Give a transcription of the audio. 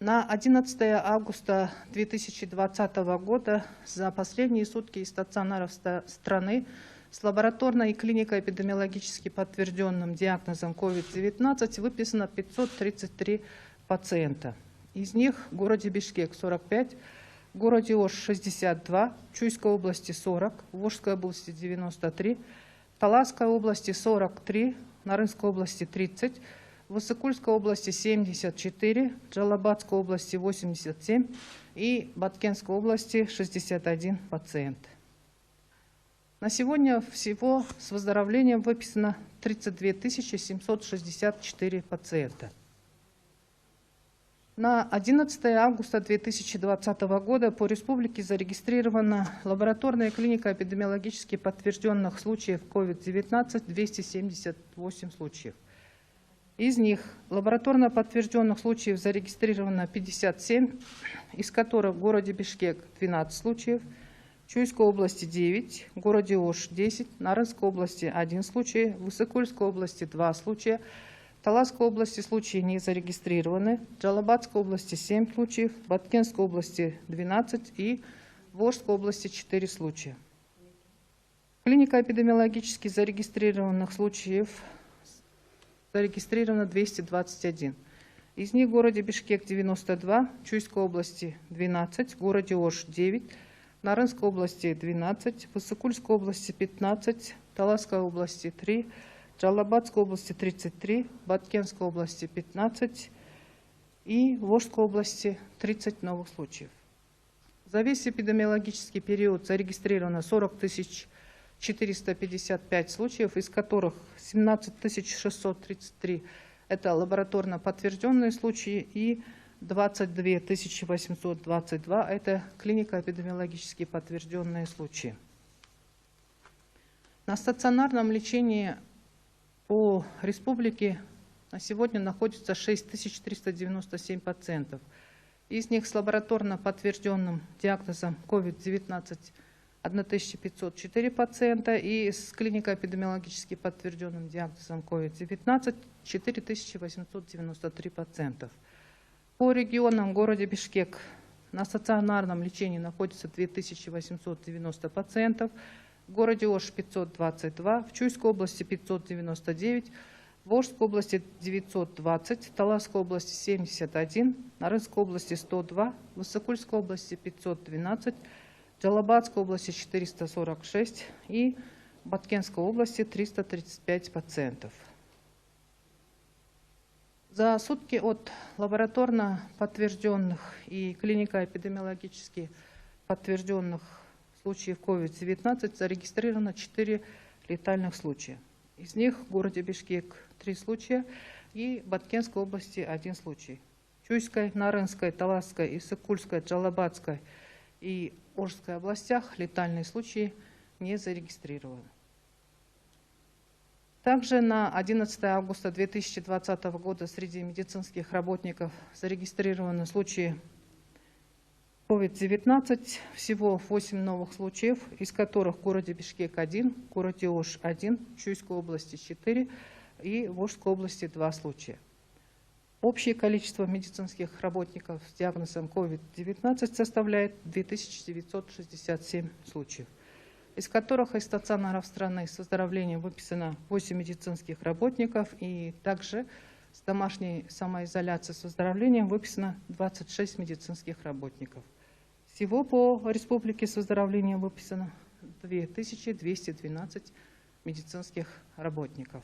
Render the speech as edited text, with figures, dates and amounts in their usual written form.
На 11 августа 2020 года за последние сутки из стационаров страны с лабораторной и клинико-эпидемиологически подтвержденным диагнозом COVID-19 выписано 533 пациента. Из них в городе Бишкек 45, в городе Ош 62, в Чуйской области 40, в Волжской области 93, в Таласской области 43, в Нарынской области 30, в Иссыкульской области 74, в Джалабадской области 87 и в Баткенской области 61 пациент. На сегодня всего с выздоровлением выписано 32 764 пациента. На 11 августа 2020 года по республике зарегистрировано лабораторная клиника эпидемиологически подтвержденных случаев COVID-19 278 случаев. Из них лабораторно подтвержденных случаев зарегистрировано 57, из которых в городе Бишкек 12 случаев, в Чуйской области 9, в городе Ош 10, в Нарынской области 1 случай, в Иссыкульской области 2 случая, в Таласской области случаи не зарегистрированы, в Джалабадской области 7 случаев, в Баткенской области 12 и в Волжской области 4 случая. Клиника эпидемиологически зарегистрированных случаев зарегистрировано 221. Из них в городе Бишкек 92, в Чуйской области 12, в городе Ош 9, в Нарынской области 12, в Иссыкульской области 15, в Таласской области 3, в Джалабадской области 33, в Баткенской области 15 и в Волжской области 30 новых случаев. За весь эпидемиологический период зарегистрировано 40 455 случаев, из которых 17 633 это лабораторно подтвержденные случаи и 22 822 это клинико-эпидемиологически подтвержденные случаи. На стационарном лечении по республике на сегодня находится 6397 пациентов. Из них с лабораторно подтвержденным диагнозом COVID-19 1504 пациента и с клинико-эпидемиологически подтвержденным диагнозом COVID-19 4893 пациентов. По регионам в городе Бишкек на стационарном лечении находится 2890 пациентов, в городе Ош 522, в Чуйской области 599, в Волжской области 920, в Таласской области 71, в Нарынской области 102, в Иссыкульской области 512, в Джалабадской области 446 и в Баткенской области 335 пациентов. За сутки от лабораторно подтвержденных и клинико-эпидемиологически подтвержденных случаев COVID-19 зарегистрировано 4 летальных случая. Из них в городе Бишкек 3 случая и в Баткенской области 1 случай. В Чуйской, Нарынской, Таласской, Иссыкульской, Джалабадской и Ошской областях летальные случаи не зарегистрированы. Также на 11 августа 2020 года среди медицинских работников зарегистрированы случаи COVID-19, всего 8 новых случаев, из которых в городе Бишкек 1, в городе Ош 1, в Чуйской области 4 и в Волжской области 2 случая. Общее количество медицинских работников с диагнозом COVID-19 составляет 2967 случаев, из которых из стационаров страны с выздоровлением выписано 8 медицинских работников и также с домашней самоизоляцией с выздоровлением выписано 26 медицинских работников. Всего по республике с выздоровлением выписано 2212 медицинских работников.